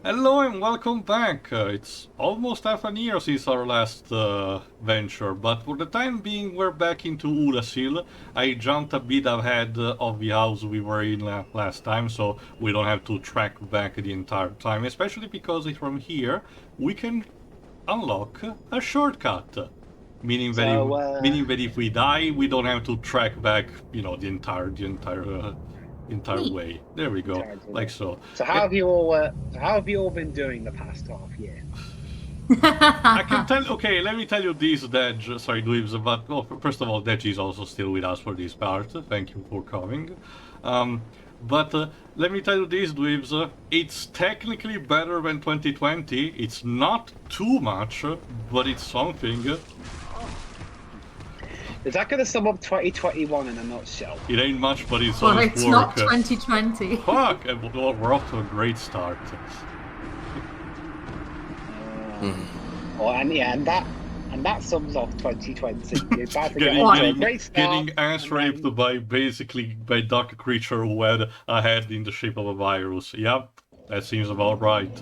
Hello and welcome back. It's almost half a year since our last venture, but for the time being we're back into Oolacile. I jumped a bit ahead of the house we were in last time, so we don't have to track back the entire time, especially because from here we can unlock a shortcut. Meaning that if we die, we don't have to track back, the entire Neat. way. There we go, like so. So Eh, how have you all been doing the past half year? I can tell. Okay, let me tell you this, Dej. Sorry, Dweebs. But well, first of all, Dej is also still with us for this part. Thank you for coming. But let me tell you this, Dweebs. It's technically better than 2020. It's not too much, but it's something. Is that going to sum up 2021 in a nutshell? It ain't much, but it's Well, honest it's work. not 2020. Fuck! We're off to a great start. Oh, and that sums off 2020. You're about to get Getting, off to a getting, great start. getting ass raped by dark creature who had a head in the shape of a virus. Yep, that seems about right.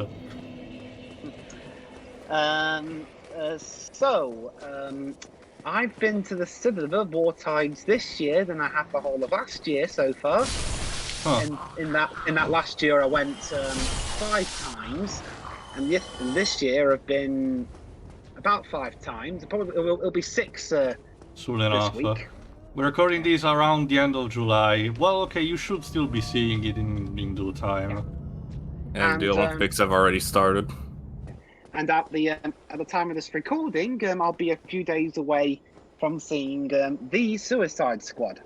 I've been to the cinema more times this year than I have the whole of last year so far. Huh. And in that last year, I went 5 times, and this year I've been about 5 times. Probably it'll be 6 Soon this enough. week. We're recording this around the end of July. Well, okay, you should still be seeing it in due time. And the Olympics have already started. And at the time of this recording, I'll be a few days away from seeing the Suicide Squad.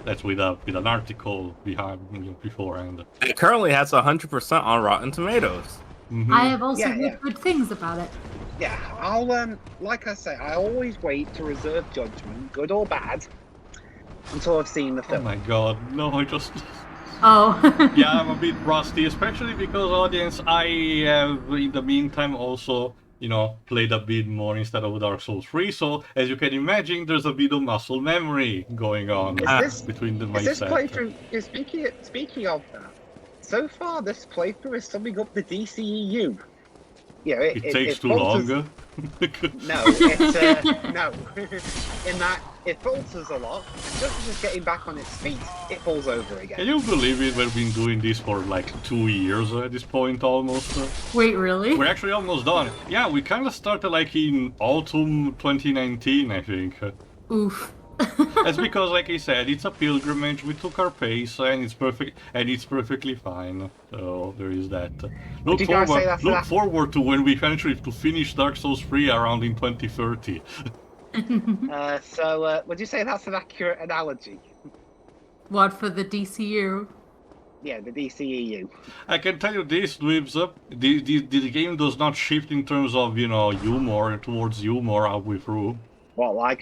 That's with an article beforehand. It currently has 100% on Rotten Tomatoes. Mm-hmm. I have also Yeah, heard yeah. good things about it. Yeah, I'll like I say, I always wait to reserve judgment, good or bad, until I've seen the Oh film. my god, no, I just... Oh. Yeah, I'm a bit rusty, especially because, audience, I have, in the meantime, also, played a bit more instead of Dark Souls 3, so, as you can imagine, there's a bit of muscle memory going on between the Is this mindset. playthrough? Speaking of that, so far this playthrough is summing up the DCEU. Yeah, It takes too falters- long. No, it's no. In that it falters a lot, and just as it's getting back on its feet, it falls over again. Can you believe it? We've been doing this for like 2 years at this point almost. Wait, really? We're actually almost done. Yeah, we kind of started like in autumn 2019, I think. Oof. That's because, like I said, it's a pilgrimage. We took our pace, and it's perfect, and it's perfectly fine. So there is that. Look you guys say that's look that- forward to when we eventually to finish Dark Souls 3 around in 2030. Would you say that's an accurate analogy? What, for the DCU? Yeah, the DCEU. I can tell you this, Dweebs, the game does not shift in terms of, humor towards humor halfway through. What,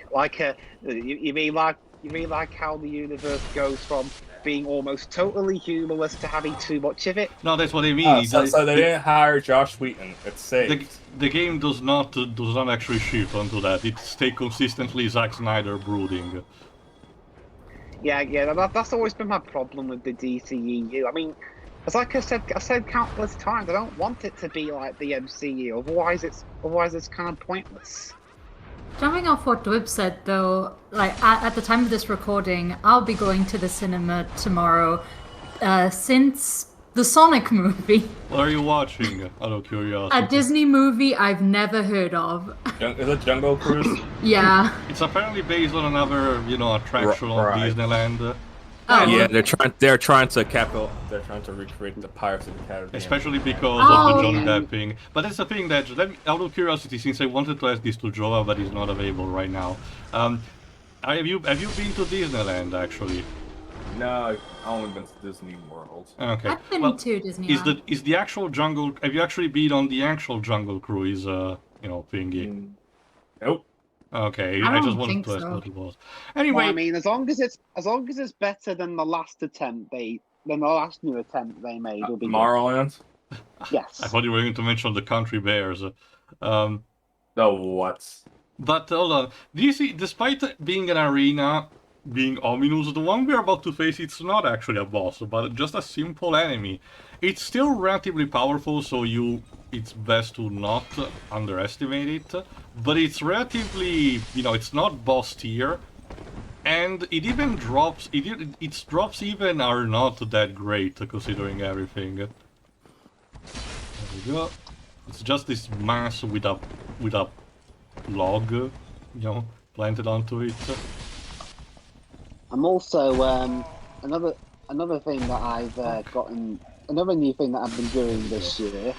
you mean like how the universe goes from being almost totally humorless to having too much of it? No, that's what I mean. So they didn't hire Josh Wheaton. It's safe. The game does not actually shift onto that. It stays consistently Zack Snyder brooding. Yeah, that's always been my problem with the DCEU. I mean, as like I said countless times, I don't want it to be like the MCU. Otherwise, it's kind of pointless. Jumping off what Dwib said, though, like at the time of this recording, I'll be going to the cinema tomorrow. Since the Sonic movie, What are you watching? Out of curiosity. a Disney movie I've never heard of. Is it Jungle Cruise? Yeah. It's apparently based on another, attraction on Right. Disneyland. Oh, Yeah, they're trying to recreate the Pirates of the Caribbean. Especially because of the Johnny Depp thing. But that's the thing that, out of curiosity, since I wanted to ask this to Joa, but he's not available right now. Have you been to Disneyland, actually? No, I've only been to Disney World. Okay. I've been Well, to Disney. is the actual jungle... Have you actually been on the actual Jungle Cruise, thingy? Nope. Okay, I I just don't wanted think to ask so. what it was. Anyway, Well, I mean, as long as it's better than the last new attempt they made, will be good. Tomorrowland? Yes. I thought you were going to mention the Country Bears. The what? But hold on, DC, despite being an arena, being ominous, the one we're about to face, it's not actually a boss, but just a simple enemy. It's still relatively powerful, so it's best to not underestimate it, but it's relatively, it's not boss tier, and it even drops, its drops even are not that great, considering everything. There we go. It's just this mass with a log, planted onto it. I'm also another thing that I've another new thing that I've been doing this year.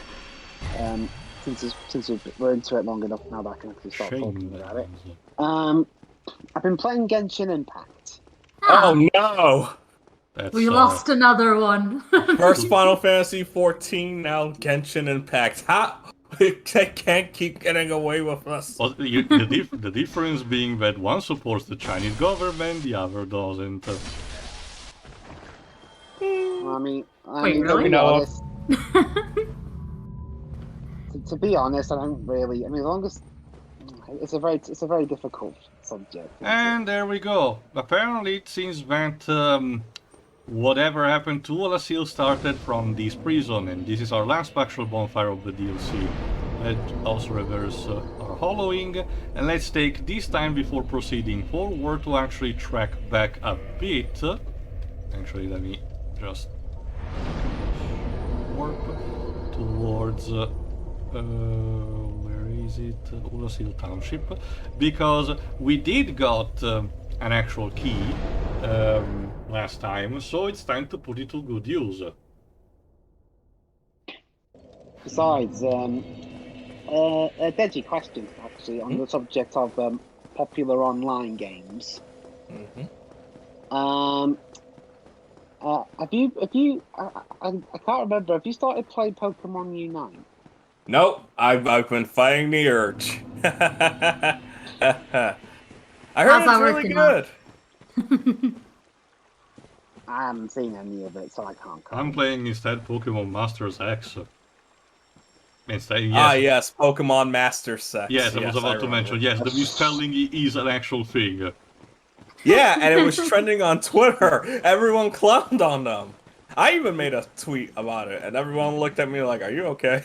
Since we're into it long enough now that I can actually start talking about it. I've been playing Genshin Impact. Oh no! We lost another one. First Final Fantasy 14, now Genshin Impact. How? They can't keep getting away with us. Well, the difference being that one supports the Chinese government, the other doesn't. I mean, Wait, to really? be honest, to be honest, I don't really. I mean, as long as it's a very difficult subject. And there we go. Apparently, it seems that whatever happened to Oolacile started from this prison, and this is our last actual bonfire of the DLC. Let us reverse our hollowing, and let's take this time before proceeding forward to actually track back a bit. Actually, let me just warp towards where is it? Oolacile Township, because we did got an actual key last time, so it's time to put it to good use. Besides, a Deji question actually on the subject of popular online games. Have you? I can't remember. Have you started playing Pokemon Unite? Nope, I've been fighting the urge. I heard it's really good. I haven't seen any of it, so I can't. I'm playing instead Pokemon Masters X. Instead, yes. Ah, yes, Pokemon Master Sex. Yes, I was about to mention. Yes, the misspelling is an actual thing. Yeah, and it was trending on Twitter. Everyone clowned on them. I even made a tweet about it, and everyone looked at me like, "Are you okay?"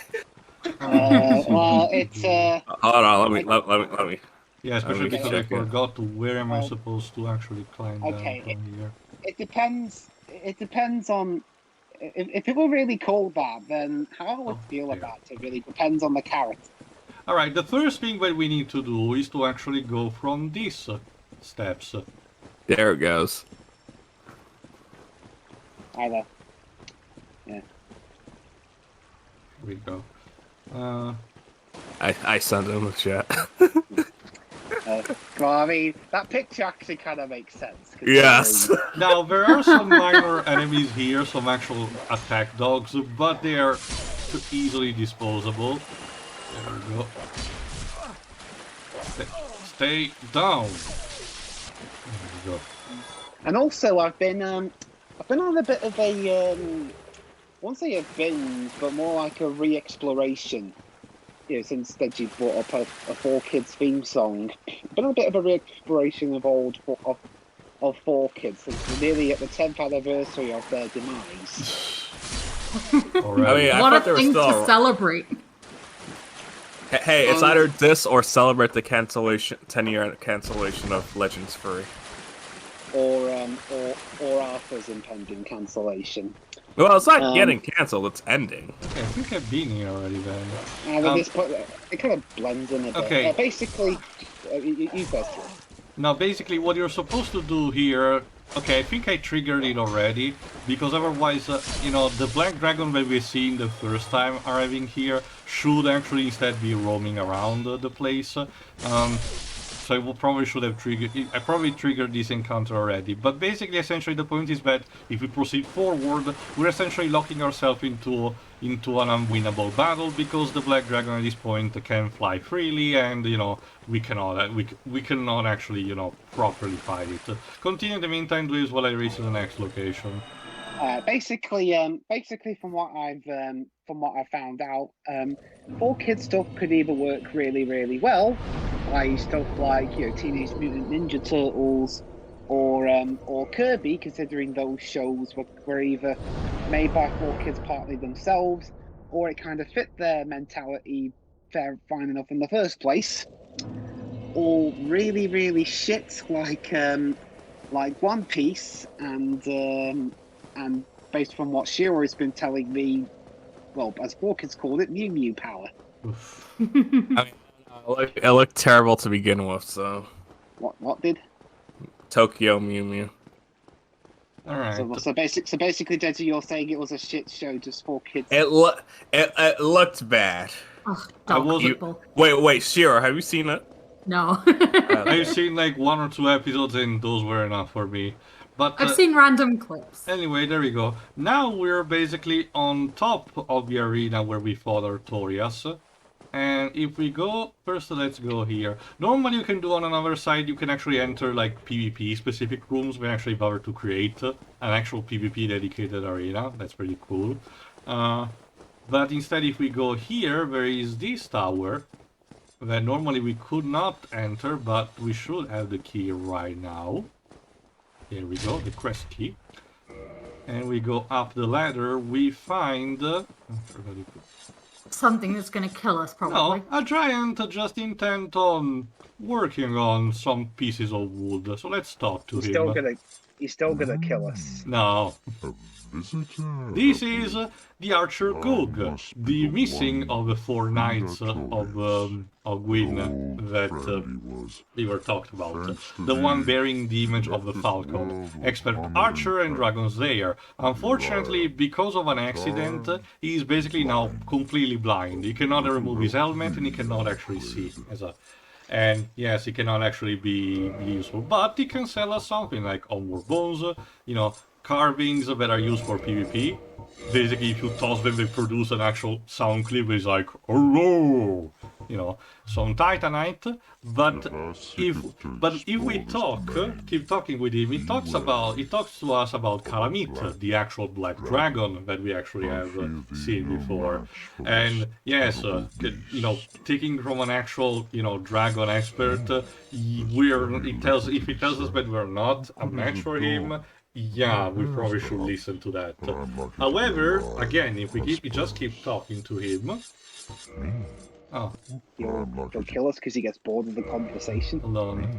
Well, it's Hold on, let me. Yeah, especially because I forgot to where am I supposed to actually climb down from here. It depends. It depends on if it were really called that. Then how I would feel about it really depends on the character. All right, the first thing that we need to do is to actually go from these steps. There it goes. Either. Yeah. Here we go. I sent him a chat. Well, I mean, that picture actually kind of makes sense. Yes. Now, there are some minor enemies here, some actual attack dogs, but they are easily disposable. There we go. Stay down. There we go. And also, I've been on a bit of a, I won't say a binge, but more like a re-exploration. Since Deji brought up a 4Kids theme song, been a bit of a re-exploration of old of 4Kids since we're nearly at the 10th anniversary of their demise. Alright. What a thing to celebrate! Hey, it's either this or celebrate the 10-year cancellation of Legends Free. Or Arthur's impending cancellation. Well, it's not getting cancelled, it's ending. Okay, I think I've been here already then. At this point, it kind of blends in a bit. Okay. Basically, you guys do. Now, basically, what you're supposed to do here... Okay, I think I triggered it already, because otherwise, the black dragon that we see in the first time arriving here should actually instead be roaming around the place. So I probably should have triggered... I probably triggered this encounter already. But basically, essentially, the point is that if we proceed forward, we're essentially locking ourselves into an unwinnable battle, because the Black Dragon at this point can fly freely, and, we cannot actually, properly fight it. Continue in the meantime, please, while I reach the next location. Basically, from what I've found out, 4Kids stuff could either work really, really well, i.e. stuff like Teenage Mutant Ninja Turtles, or Kirby, considering those shows were either made by 4Kids partly themselves, or it kind of fit their mentality fine enough in the first place, or really, really shit like One Piece and based from what Shiro has been telling me, well, as 4Kids called it, Mew Mew power. I mean, it looked terrible to begin with, so. What did? Tokyo Mew Mew. All right. So basically, Deji, you're saying it was a shit show just for kids. It looked bad. Ugh, I dog wasn't- people. Wait, Shiro, have you seen it? No. I've seen like 1 or 2 episodes and those were enough for me. But I've seen random clips. anyway, there we go. Now we're basically on top of the arena where we fought Artorias. And if we go, first let's go here. Normally you can do on another side, you can actually enter like PvP specific rooms. We actually bother to create an actual PvP dedicated arena. That's pretty cool. But instead if we go here, there is this tower that normally we could not enter, but we should have the key right now. Here we go, the quest key. And we go up the ladder, we find... Something that's gonna kill us, probably. No, a giant just intent on working on some pieces of wood. So let's talk to him. He's still gonna kill us. No. This is the Archer Goog, the missing of the 4 knights of Gwyn that we were talked about. The one bearing the image of the Falcon, expert archer and dragon slayer. Unfortunately, because of an accident, he is basically now completely blind. He cannot remove his helmet and he cannot actually see. And yes, he cannot actually be useful, but he can sell us something like onward bones, carvings that are used for PvP. Basically, if you toss them, they produce an actual sound clip. It's like, hello, some Titanite. But if we keep talking with him, he talks to us about Calamite, the actual black dragon that we actually have seen before. And yes, taking from an actual, dragon expert, if he tells us that we're not a match for him. Yeah, we probably should listen to that. However, again, if we just keep talking to him... Oh. He'll kill us because he gets bored of the conversation. Hold on.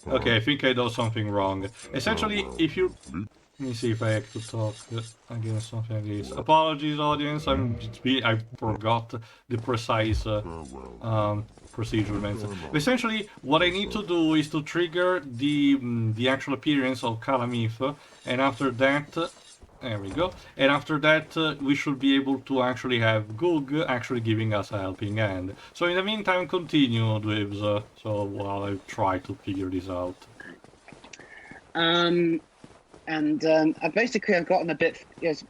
Okay, I think I did something wrong. Essentially, if you... Let me see if I have to talk against something like this. Apologies, audience. I forgot the precise procedure. Essentially, what I need to do is to trigger the actual appearance of Calamith, and after that, there we go. And after that, we should be able to actually have Goog actually giving us a helping hand. So in the meantime, continue, Dwebs. So while I try to figure this out. I've gotten a bit, yes,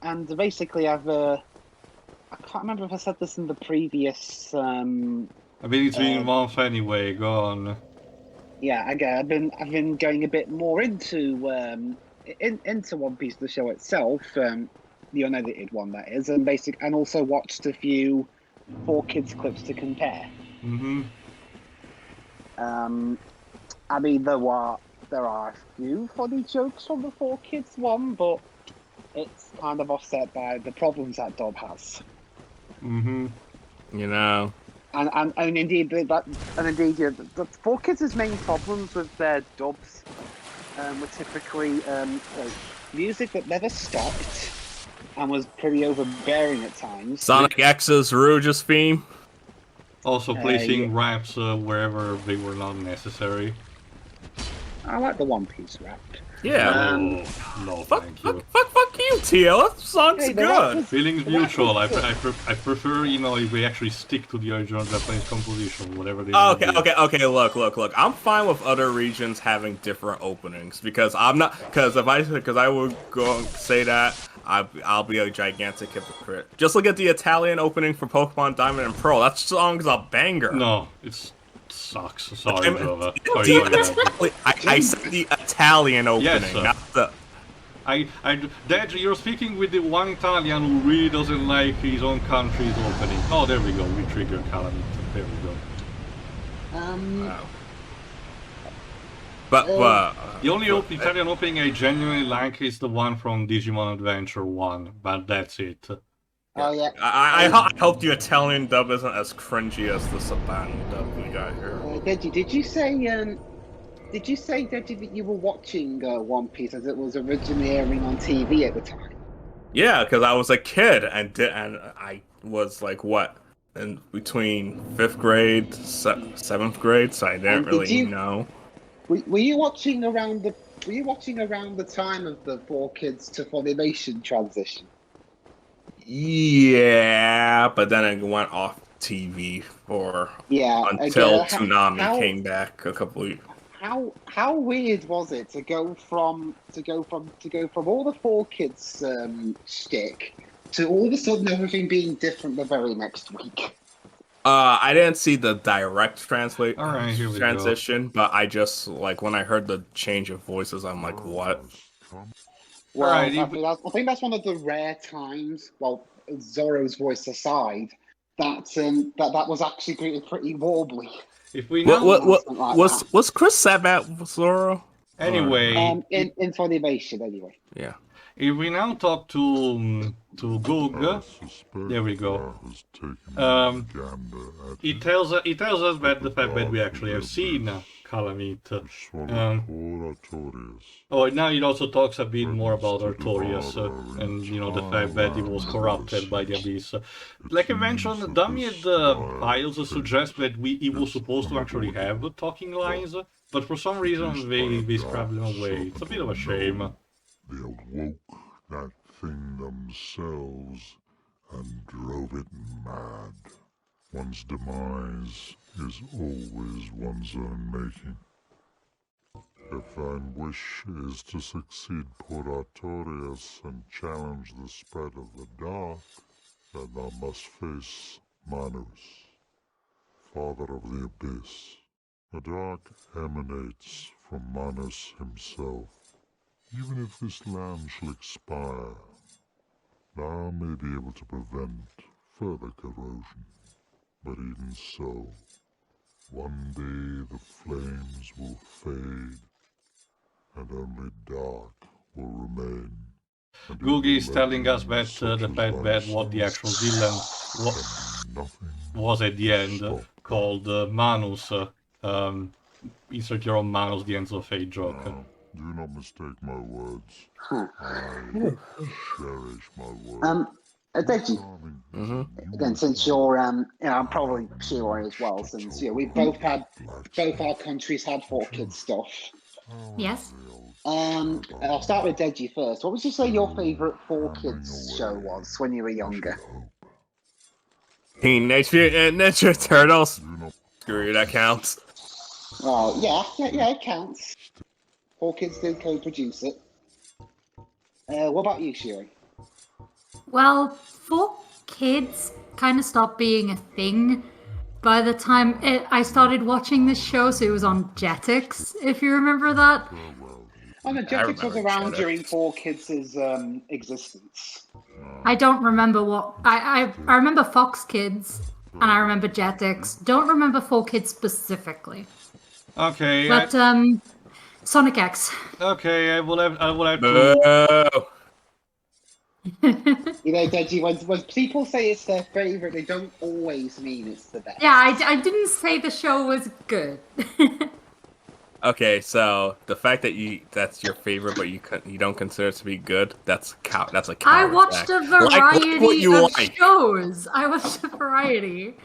and basically I can't remember if I said this in the previous. I mean, it's been a month anyway. Go on. Yeah, I've been going a bit more into into One Piece, the show itself, the unedited one that is, and also watched a few 4Kids clips to compare. Mm-hmm. I mean, there are a few funny jokes from the 4Kids one, but it's kind of offset by the problems that Dob has. Mm-hmm. And indeed, the 4Kids' main problems with their dubs were typically music that never stopped and was pretty overbearing at times. Sonic X's Rouge's theme. Also placing raps wherever they were not necessary. I like the One Piece rap. Yeah. No, thank you. Fuck you, Teal. That song's good. Feelings mutual. I prefer, if we actually stick to the original Japanese composition, whatever they do. Okay. Look. I'm fine with other regions having different openings because I would go and say that I'll be a gigantic hypocrite. Just look at the Italian opening for Pokemon Diamond and Pearl. That song's a banger. No, it sucks. Sorry, brother. I said the Italian opening, not the... Dad, you're speaking with the one Italian who really doesn't like his own country's opening. Oh, there we go. We triggered Calamity. There we go. Wow. But The only Italian opening I genuinely like is the one from Digimon Adventure 1, but that's it. Oh yeah. I hope the Italian dub isn't as cringy as the Sabani dub we got here. Deji, did you say Deji that you were watching One Piece as it was originally airing on TV at the time? Yeah, because I was a kid and I was like what in between 5th grade, 7th grade, so I didn't really know. Were you watching around the time of the 4Kids to Funimation transition? Yeah, but then it went off TV until Toonami came back a couple of years. How weird was it to go from all the 4Kids shtick to all of a sudden everything being different the very next week? I didn't see the direct transition, but I just like when I heard the change of voices, I'm like, what? Well, I think that's one of the rare times, well, Zoro's voice aside, that was actually pretty warbly. If we now was Chris Sabat with Zoro? Anyway, in Funimation anyway. Yeah. If we now talk to Goog, there we go. It tells us that the fact that we actually have seen Calamite. Now it also talks a bit more about Artorias and the fact that he was corrupted by the Abyss. Like I mentioned, Damiet files suggest that he was supposed to actually have talking lines, but for some reason they scrapped them away. It's a bit of a shame. They awoke that thing themselves and drove it mad. One's demise is always one's own making. If thine wish is to succeed poor Artorias and challenge the spread of the dark, then thou must face Manus, father of the abyss. The dark emanates from Manus himself. Even if this land shall expire, thou may be able to prevent further corrosion. But even so, one day the flames will fade, and only dark will remain. Googie is telling us that the fact that what the actual villain was at the end, called Manus, insert your own Manus, the Ends of Fate joke. Do not mistake my words. I cherish my words. Deji, again, since you're, I'm probably sure as well, since we've both our countries had 4Kids stuff. Yes. I'll start with Deji first. What would you say your favourite 4Kids show was when you were younger? Teenage Mutant Ninja Turtles. Screw you, that counts. Oh yeah, it counts. 4Kids did co-produce it. What about you, Shiri? Well, 4Kids kind of stopped being a thing by the time I started watching this show, so it was on Jetix, if you remember that. Oh no, Jetix was around during 4Kids' existence. I don't remember what... I remember Fox Kids, and I remember Jetix. Don't remember 4Kids specifically. Okay. But, Sonic X. Okay, I will have to... Deji, when people say it's their favourite, they don't always mean it's the best. Yeah, I didn't say the show was good. Okay, so the fact that that's your favorite, but you don't consider it to be good, that's a coward. I watched a variety of like. shows. I watched a variety.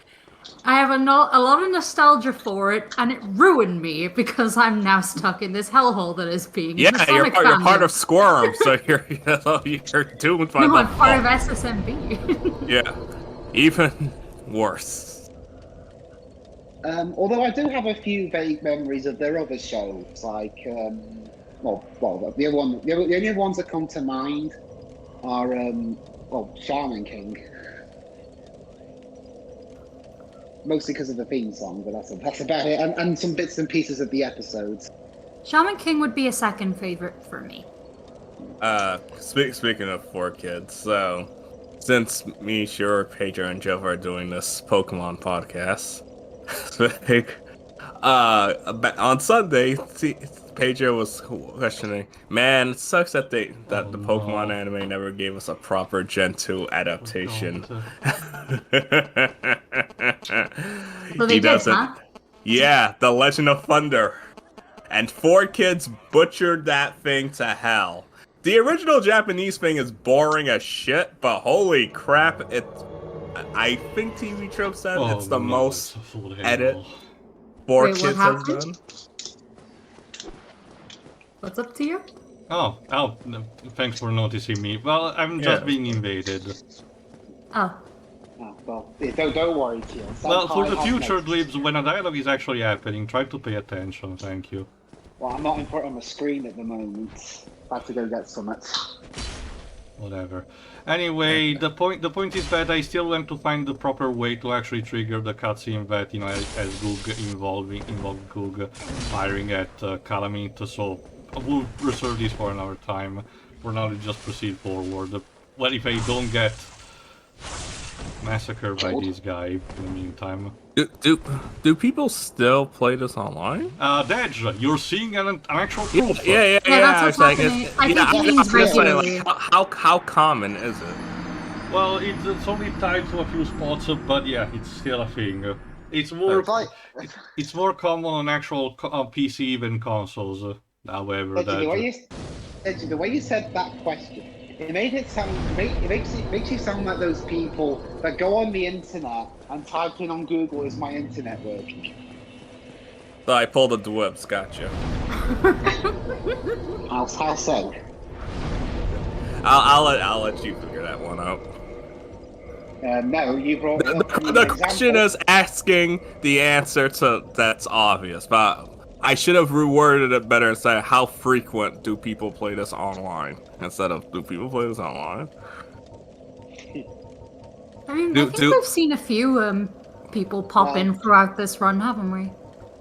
I have a lot of nostalgia for it, and it ruined me because I'm now stuck in this hellhole that is being you're Sonic part of Squirm, so you're doomed by No, I'm part of SSMB. Yeah, even worse. Although I do have a few vague memories of their other shows, like the only ones that come to mind are Shaman King. Mostly because of the theme song, but that's about it, and some bits and pieces of the episodes. Shaman King would be a second favorite for me. Speaking of 4Kids, so since me, Pedro, and Jeff are doing this Pokemon podcast, On Sunday, Pedro was questioning, man, it sucks that the Pokemon anime never gave us a proper Gen 2 adaptation. So they He did, doesn't. huh? Yeah, The Legend of Thunder. And 4Kids butchered that thing to hell. The original Japanese thing is boring as shit, but holy crap, I think TV Trope said it's the most edit Wait, 4Kids what has happened? done. What's up to you? Oh, no, thanks for noticing me. Well, I'm just being invaded. Oh. Oh, well, don't worry, Teal. Well, for the future, Glibs, when a dialogue is actually happening, try to pay attention, thank you. Well, I'm not in front of my screen at the moment. I have to go get some. Whatever. Anyway, the point is that I still went to find the proper way to actually trigger the cutscene that, you know, as Goog involved Goog firing at Calamite, so we'll reserve this for another time. For now, let's just proceed forward. Well, if I don't get massacred by this guy in the meantime. Do people still play this online? Dej, you're seeing an actual proof. Yeah. That's what's happening. I think he means regularly. How common is it? Well, it's only tied to a few spots, but yeah, it's still a thing. It's more it's more common on actual PC than consoles. However, the way you said that question, it made it sound. It makes you sound like those people that go on the internet and type in on Google, "Is my internet working?" So I pulled a Dwebs, gotcha. How so? I'll let you figure that one out. No, you brought The question is asking the answer to that's obvious, but I should have reworded it better and said, how frequent do people play this online? Instead of, do people play this online? I mean, I think we've seen a few people pop in throughout this run, haven't we?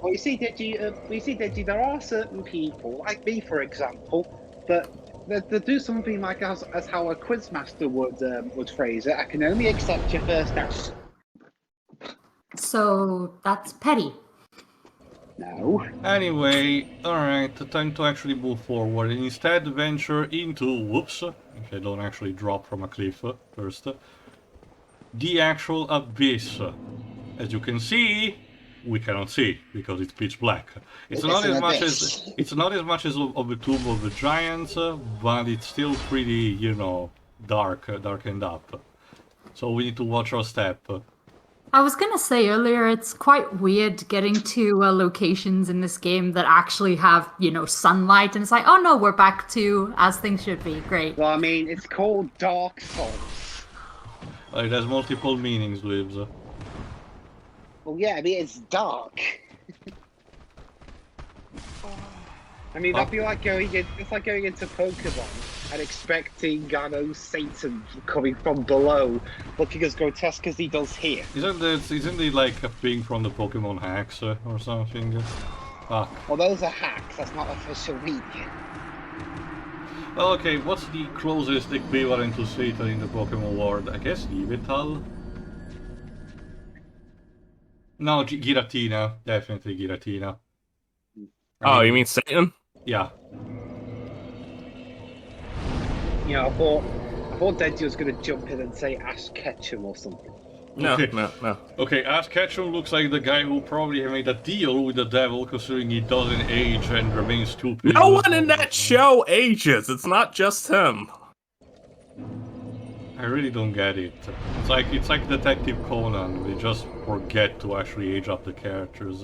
Well, you see, Digi, there are certain people, like me, for example, that do something like as how a quizmaster would phrase it. I can only accept your first answer. So that's petty. No. Anyway, alright, time to actually move forward and instead venture into, whoops, if I don't actually drop from a cliff first, the actual abyss. As you can see, we cannot see because it's pitch black. It's not as much as of the Tomb of the Giants, but it's still pretty, you know, darkened up. So we need to watch our step. I was gonna say earlier, it's quite weird getting to locations in this game that actually have, you know, sunlight, and it's like, oh no, we're back to as things should be. Great. Well, I mean, it's called Dark Souls. It has multiple meanings, Lives. Well, yeah, I mean, it's dark. I mean, that'd be like going into Pokemon and expecting, I know, Satan coming from below, looking as grotesque as he does here. Isn't it like a thing from the Pokemon hacks or something? Fuck. Well, those are hacks. That's not official media. Well, okay, what's the closest equivalent to Satan in the Pokemon world? I guess Yveltal? No, Giratina. Definitely Giratina. Oh, you mean Satan? Yeah. You know, I thought Deji was going to jump in and say Ash Ketchum or something. No, Okay. no. Okay, Ash Ketchum looks like the guy who probably made a deal with the devil, considering he doesn't age and remains stupid. No one in that show ages. It's not just him. I really don't get it. It's like Detective Conan. They just forget to actually age up the characters.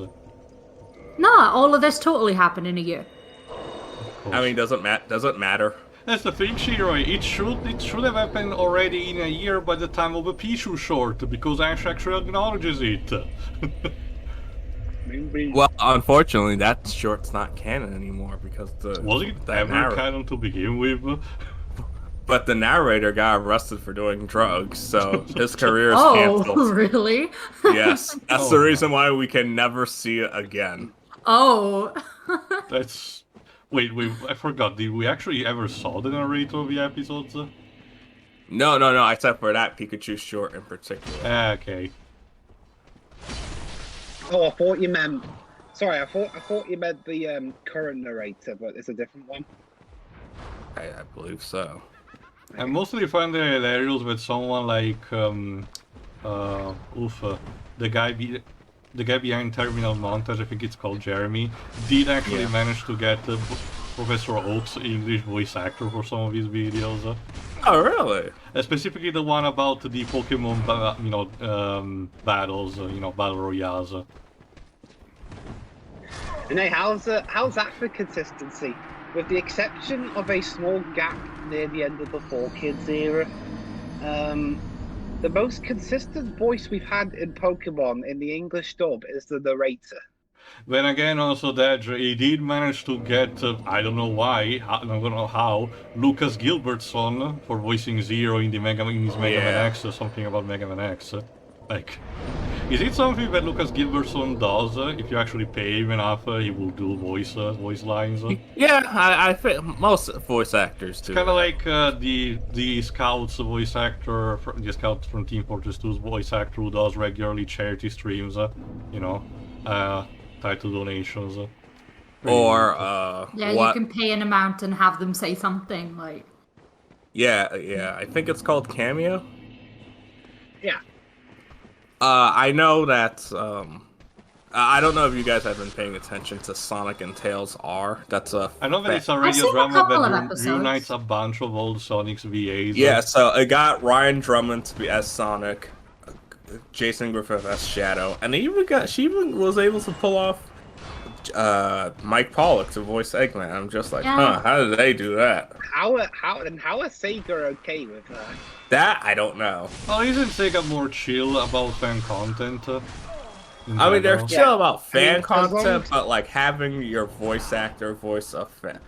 Nah, all of this totally happened in a year. I mean, doesn't matter. That's the thing, Shiroi. It should have happened already in a year by the time of the Pichu short, because Ash actually acknowledges it. Well, unfortunately, that short's not canon anymore because Was it ever canon to begin with? But the narrator got arrested for doing drugs, so his career is Oh, canceled. really? Yes, that's the reason why we can never see it again. Oh. That's... Wait, I forgot. Did we actually ever saw the narrator of the episodes? No, except for that Pikachu short in particular. Okay. Oh, I thought you meant Sorry, I thought you meant the current narrator, but it's a different one. I believe so. I mostly find it hilarious with someone like the guy behind Terminal Montage, I think it's called Jeremy, did actually manage to get Professor Oak's English voice actor for some of his videos. Oh, really? Specifically the one about the Pokemon, battles, battle royales. And hey, how's that for consistency? With the exception of a small gap near the end of the 4Kids era, the most consistent voice we've had in Pokemon in the English dub is the narrator. Then again, also that he did manage to get, I don't know why, I don't know how, Lucas Gilbertson for voicing Zero in his Mega Man X, or something about Mega Man X. Like, is it something that Lucas Gilbertson does? If you actually pay him enough, he will do voice lines. Yeah, I think most voice actors do. It's kind of like the Scouts voice actor, the Scout from Team Fortress 2's voice actor who does regularly charity streams, tied to donations. Or Yeah, what? you can pay an amount and have them say something like. Yeah, I think it's called Cameo. Yeah. I know that. I don't know if you guys have been paying attention to Sonic and Tails R. That's a. I know that it's a I've radio seen a drama couple of that episodes. reunites a bunch of old Sonic's VAs. Yeah, so it got Ryan Drummond to be as Sonic, Jason Griffith as Shadow, and she even was able to pull off Mike Pollock to voice Eggman. I'm just like, Yeah. how did they do that? How are Sega okay with that? That I don't know. Well, isn't Sega more chill about fan content? I mean, they're general? chill about fan as long content, as- but like having your voice actor voice a fan,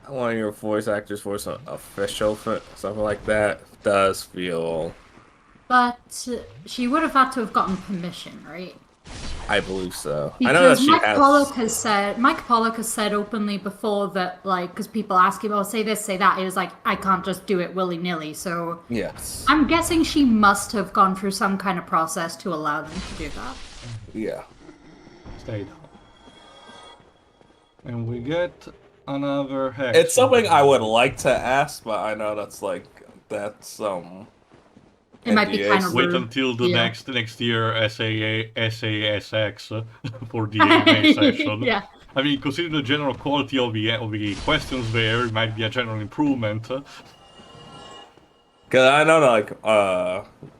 one of your voice actors voice an official something like that does feel. But she would have had to have gotten permission, right? I believe so. I know that Because she Mike Pollock has said openly before that, like, because people ask him, "Oh, say this, say that." He was like, "I can't just do it willy nilly." So Yes. I'm guessing she must have gone through some kind of process to allow them to do that. Yeah. Stay down. And we get another hex. It's something I would like to ask, but I know that's It might be NDA. kind of Wait rude. until the Yeah. next year SASX for the AMA session. Yeah. I mean, considering the general quality of the questions there, it might be a general improvement. Cause I know like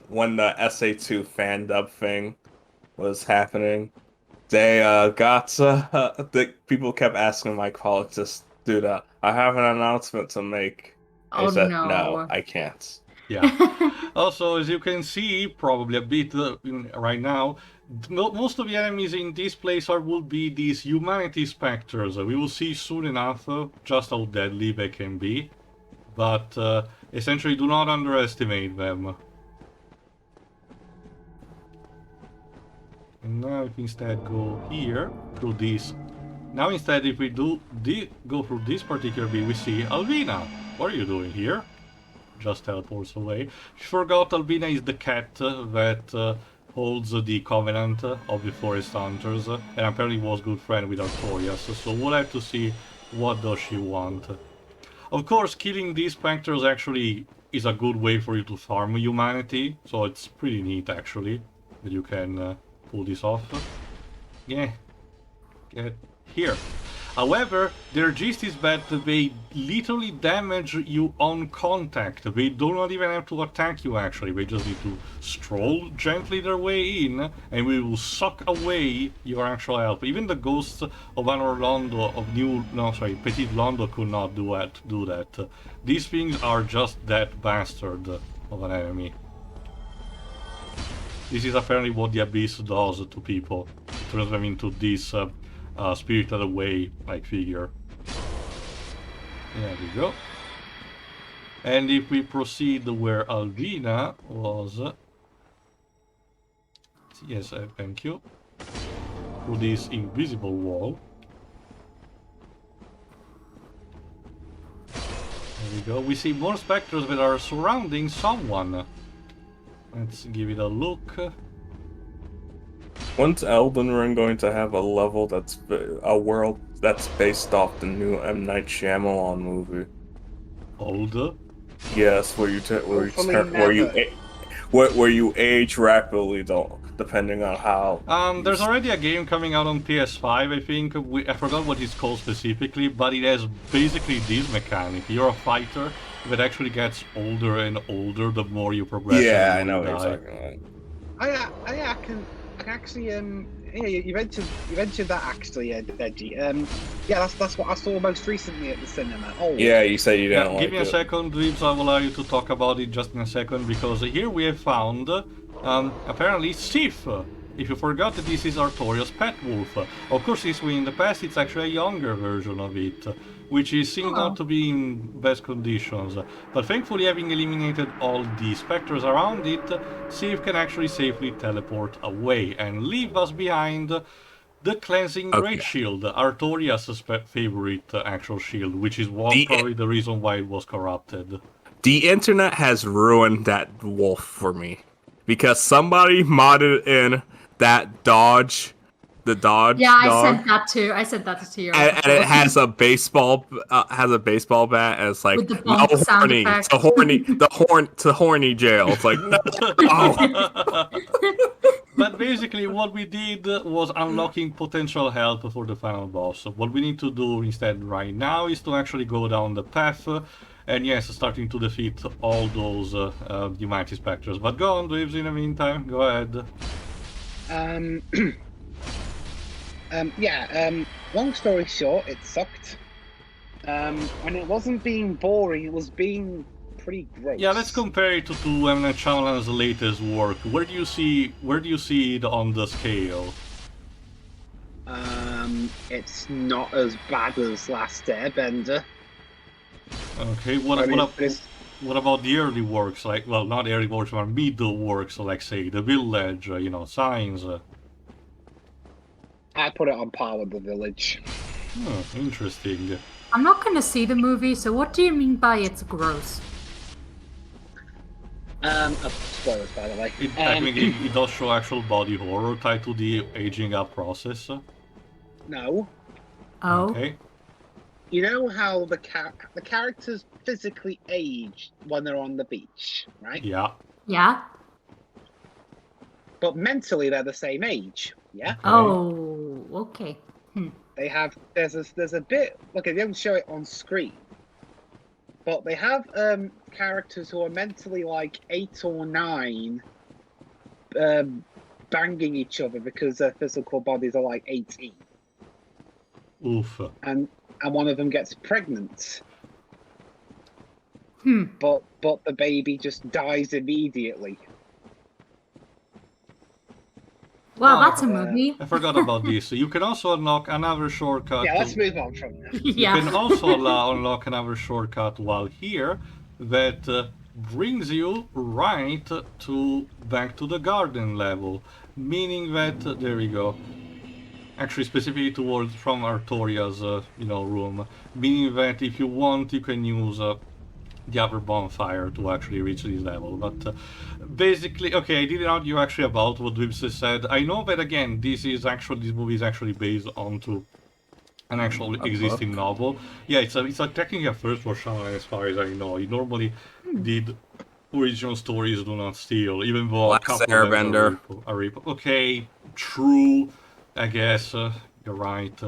when the SA2 fan dub thing was happening, they the people kept asking Mike Pollock to do that. I have an announcement to make. I Oh, said, no. no, I can't. Yeah. Also, as you can see, probably a bit right now, most of the enemies in this place will be these humanity specters. We will see soon enough just how deadly they can be, but essentially do not underestimate them. And now if we instead go here, through this. Now instead if we go through this particular bit, we see Alvina. What are you doing here? Just teleports away. She forgot Albina is the cat that holds the covenant of the forest hunters, and apparently was good friend with Artorias, so we'll have to see what does she want. Of course, killing these specters actually is a good way for you to farm humanity, so it's pretty neat actually that you can pull this off. Yeah, get here. However, their gist is that they literally damage you on contact. They do not even have to attack you actually, they just need to stroll gently their way in and we will suck away your actual health. Even the ghosts of Anor Londo, Petit Londo could not do that. These things are just that bastard of an enemy. This is apparently what the Abyss does to people. It turns them into this spirited away like figure. There we go. And if we proceed where Alvina was, yes, thank you, through this invisible wall. There we go. We see more specters that are surrounding someone. Let's give it a look. When's Elden Ring going to have a level that's a world that's based off the new M. Night Shyamalan movie? Older? Yes, Hopefully never. where you age rapidly, though, depending on how. There's already a game coming out on PS5, I think. I forgot what it's called specifically, but it has basically this mechanic. You're a fighter that actually gets older and older the more you progress. Yeah, I and know you what die. you're talking about. I can actually yeah, you mentioned that actually, Deji. Yeah, that's what I saw most recently at the cinema. Oh Yeah, you said you Yeah, didn't give like me a it. second, Dreams. I will allow you to talk about it just in a second, because here we have found, apparently, Sif. If you forgot, this is Artorias' pet wolf. Of course, this way in the past, it's actually a younger version of it, which is seen not to be in best conditions. But thankfully, having eliminated all the specters around it, Sif can actually safely teleport away and leave us behind the Cleansing Great Okay. Shield, Artorias' favorite actual shield, which was The- probably the reason why it was corrupted. The internet has ruined that wolf for me because somebody modded in that dodge, the dodge Yeah, I dog, said that too. I said that to you. and it has a baseball bat, and it's like With the no bonk sound horny, effect. to horny jail. It's like no. Oh. But basically, what we did was unlocking potential help for the final boss. So what we need to do instead right now is to actually go down the path, and yes, starting to defeat all those humanity specters. But go on, Dweebs, in the meantime, go ahead. Long story short, it sucked. And it wasn't being boring, it was being pretty gross. Yeah, let's compare it to M. Night Shyamalan's latest work. Where do you see it on the scale? It's not as bad as Last Airbender. Okay, I mean, it's- what about the early works? Like, well, not early works, but middle works, like say The Village, Signs. I put it on par with The Village. Interesting. I'm not going to see the movie, so what do you mean by it's gross? Spoilers, by the way. Technically, it does show actual body horror tied to the aging up process. No. Oh. Okay. You know how the characters physically age when they're on the beach, right? Yeah. Yeah? But mentally they're the same age. Yeah. Okay. Oh, okay. They have there's a bit look, they don't show it on screen. But they have characters who are mentally like 8 or 9 banging each other because their physical bodies are like 18. Oof. And one of them gets pregnant. But the baby just dies immediately. Well, that's a movie. I forgot about this. You can also unlock another shortcut. Yeah, let's move on from that. You Yeah. can also unlock another shortcut while here that brings you right back to the garden level, meaning that there we go. Actually, specifically towards from Artorias, room, meaning that if you want, you can use the other bonfire to actually reach this level. But basically, okay, I didn't argue actually about what Dweebs said. I know that again, this movie is actually based onto an actual existing novel. Yeah, it's technically a first for Shyamalan as far as I know. He normally did original stories do not steal, even though Last a couple of them Airbender. are okay, true, I guess. You're right.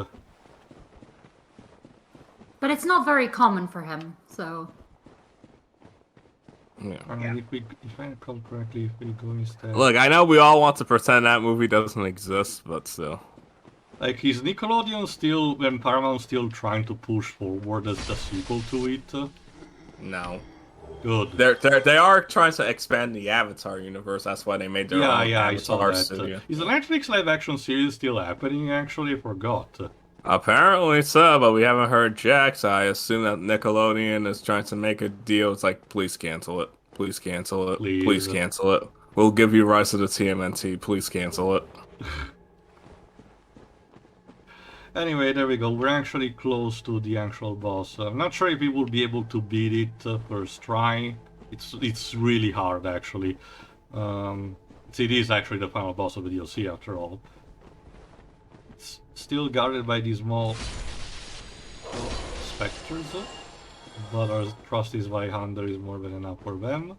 But it's not very common for him, so... Yeah. If I recall correctly, if we go instead... Look, I know we all want to pretend that movie doesn't exist, but still. Like, is Nickelodeon still, and Paramount still trying to push forward as the sequel to it? No. Good. They are trying to expand the Avatar universe. That's why they made their own I saw Avatar that. studio. Is the Netflix live-action series still happening, actually? I forgot. Apparently so, but we haven't heard jack, so I assume that Nickelodeon is trying to make a deal. It's like, please cancel it. Please cancel it. Please cancel it. We'll give you rights to the TMNT. Please cancel it. Anyway, there we go. We're actually close to the actual boss. I'm not sure if we will be able to beat it first try. It's really hard, actually. It's It is actually the final boss of the DLC after all. It's still guarded by these small specters, but our trusty Zweihander is more than enough for them.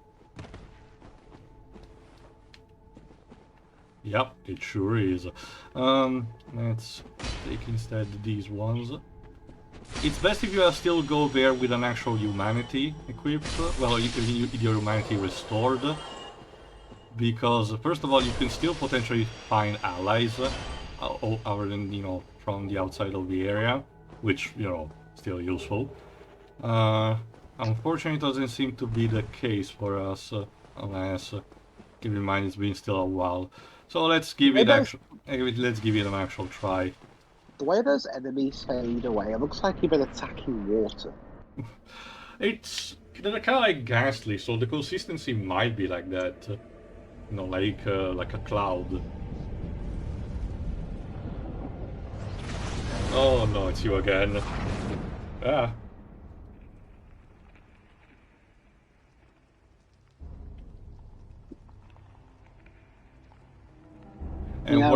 Yep, it sure is. Let's take instead these ones. It's best if you still go there with an actual humanity equipped, well, your humanity restored, because first of all you can still potentially find allies, other than, you know, from the outside of the area, which, you know, still useful. Unfortunately it doesn't seem to be the case for us, unless, keep in mind it's been still a while. So let's give it let's give it an actual try. The way those enemies fade away, it looks like you've been attacking water. They're kind of like ghastly, so the consistency might be like that. You know, like a cloud. Oh no, it's you again. Ah. And Yeah.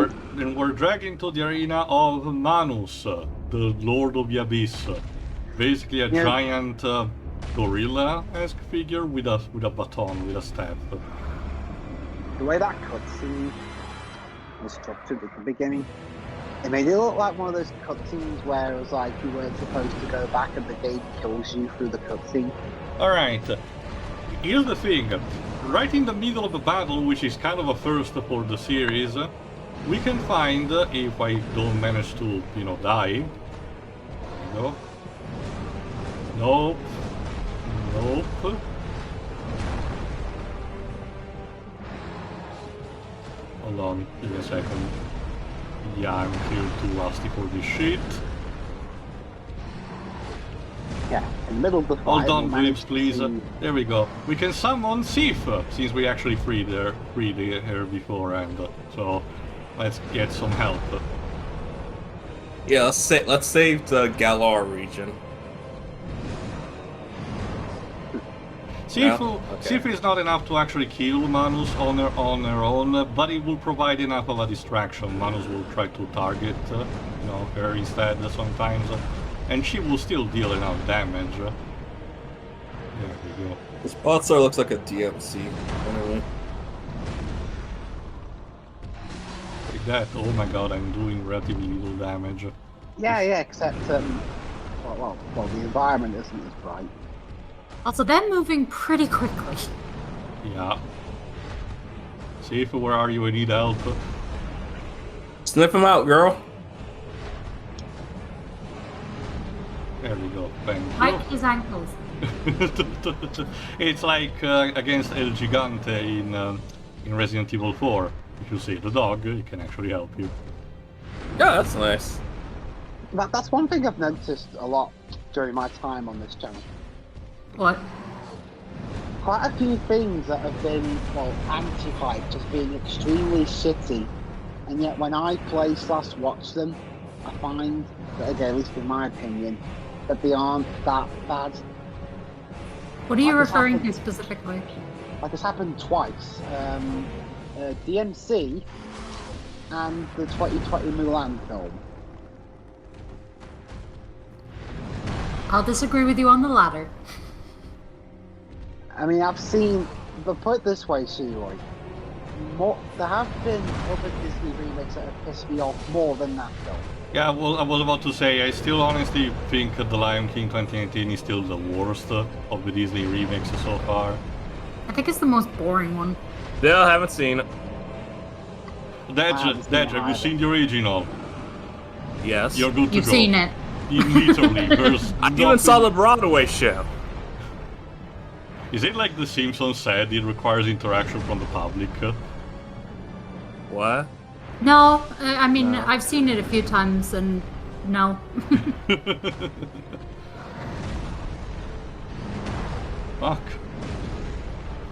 we're dragged into the arena of Manus, the Lord of the Abyss. Basically a Yeah. giant gorilla-esque figure with a baton, with a staff. The way that cutscene was structured at the beginning, it made it look like one of those cutscenes where it was like you weren't supposed to go back and the game kills you through the cutscene. Alright, here's the thing. Right in the middle of the battle, which is kind of a first for the series, we can find, if I don't manage to, you know, die. No. Nope. Nope. Hold on, give me a second. Yeah, I'm clear too rusty for this shit. Yeah, in the middle of the fight. Hold on, we Glimpse, managed please. to- There we go. We can summon Sif, since we actually freed her beforehand. So let's get some help. Yeah, let's save the Galar region. Sif, Yeah, okay. Sif is not enough to actually kill Manus on her own, but it will provide enough of a distraction. Manus will try to target, you know, her instead sometimes, and she will still deal enough damage. There we go. This Botsar looks like a DMC. Anyway. Like that. Oh my god, I'm doing relatively little damage. Yeah, except well, the environment isn't as bright. Also, they're moving pretty quickly. Yeah. Sif, where are you? I need help. Sniff him out, girl. There we go. Thank you. Bite his ankles. It's like against El Gigante in Resident Evil 4. If you save the dog, it can actually help you. Yeah, that's nice. That's one thing I've noticed a lot during my time on this channel. What? Quite a few things that have been, well, anti-hype, just being extremely shitty, and yet when I play / watch them, I find that, again, at least in my opinion, that they aren't that bad. What are you Like, it's referring to happened- specifically? Like, it's happened twice. DMC and the 2020 Mulan film. I'll disagree with you on the latter. I mean, I've seen, but put it this way, Shiroy, there have been other Disney remakes that have pissed me off more than that film. Yeah, well, I was about to say, I still honestly think The Lion King 2018 is still the worst of the Disney remakes so far. I think it's the most boring one. Still haven't seen it. Dej, have you seen the original? Yes. You're good to You've go. seen it. Literally, there's I even saw the Broadway show. Is it like The Simpsons said, it requires interaction from the public? What? No, I mean, No. I've seen it a few times and no. Fuck.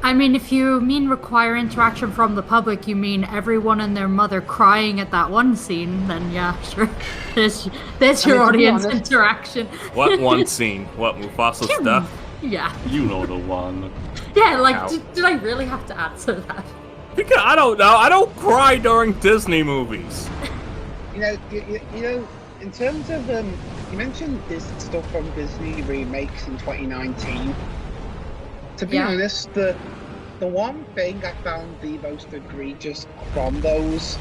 I mean, if you mean require interaction from the public, you mean everyone and their mother crying at that one scene, then yeah, sure. There's your I mean, to be audience honest- interaction. What one scene? What, Mufasa's death? Yeah. You know the one. Yeah, like, Ow. did I really have to answer that? Because I don't know. I don't cry during Disney movies. You know, in terms of you mentioned this stuff from Disney remakes in 2019. To be honest, the one thing I found the most egregious from those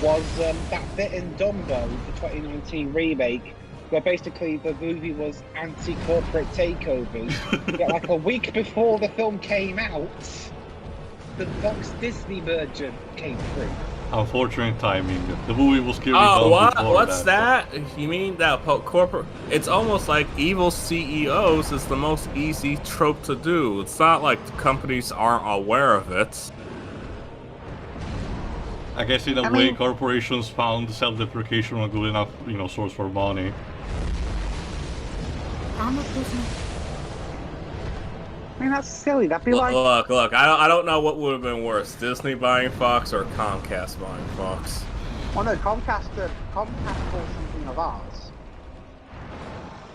was that bit in Dumbo, the 2019 remake, where basically the movie was anti-corporate takeovers. Yet like a week before the film came out, the Fox Disney merger came through. Unfortunate timing. The movie was clearly Oh, done what? before What's that? that? You mean that corporate? It's almost like evil CEOs is the most easy trope to do. It's not like the companies aren't aware of it. I guess in a way, corporations found self-deprecation a good enough, source for money. Damn it, Disney. I mean, that's silly. That'd be like... Look. I don't know what would have been worse: Disney buying Fox or Comcast buying Fox. Oh no, Comcast bought something of ours.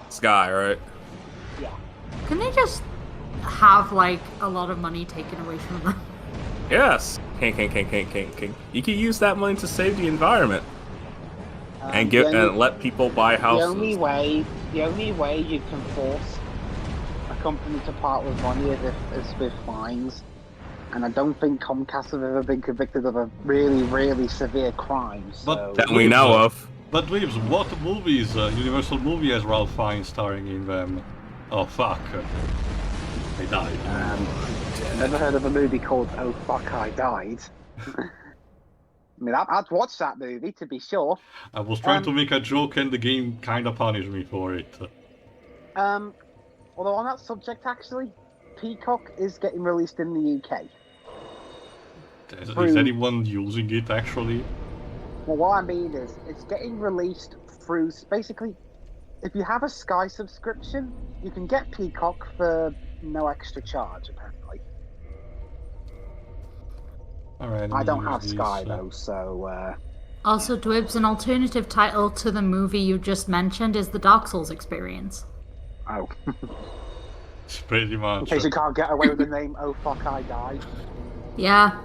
Sky, right? Yeah. Can they just have, like, a lot of money taken away from them? Yes. King. You can use that money to save the environment and let people buy houses. The only way you can force a company to part with money is with fines, and I don't think Comcast have ever been convicted of a really, really severe crime. So. That we know of. But Weebs, what movies, Universal movie has Ralph Fiennes starring in them? Oh fuck. They died. Never heard of a movie called Oh Fuck I Died. I mean, I'd watch that movie, to be sure. I was trying to make a joke and the game kinda punished me for it. Although on that subject, actually, Peacock is getting released in the UK. Is anyone using it, actually? Well, what I mean is, it's getting released through... Basically, if you have a Sky subscription, you can get Peacock for no extra charge, apparently. Alright, I don't have Sky, though, so... Also, Dwibs, an alternative title to the movie you just mentioned is the Dark Souls experience. Oh. It's pretty much. In case you can't get away with the name Oh Fuck I Died. Yeah.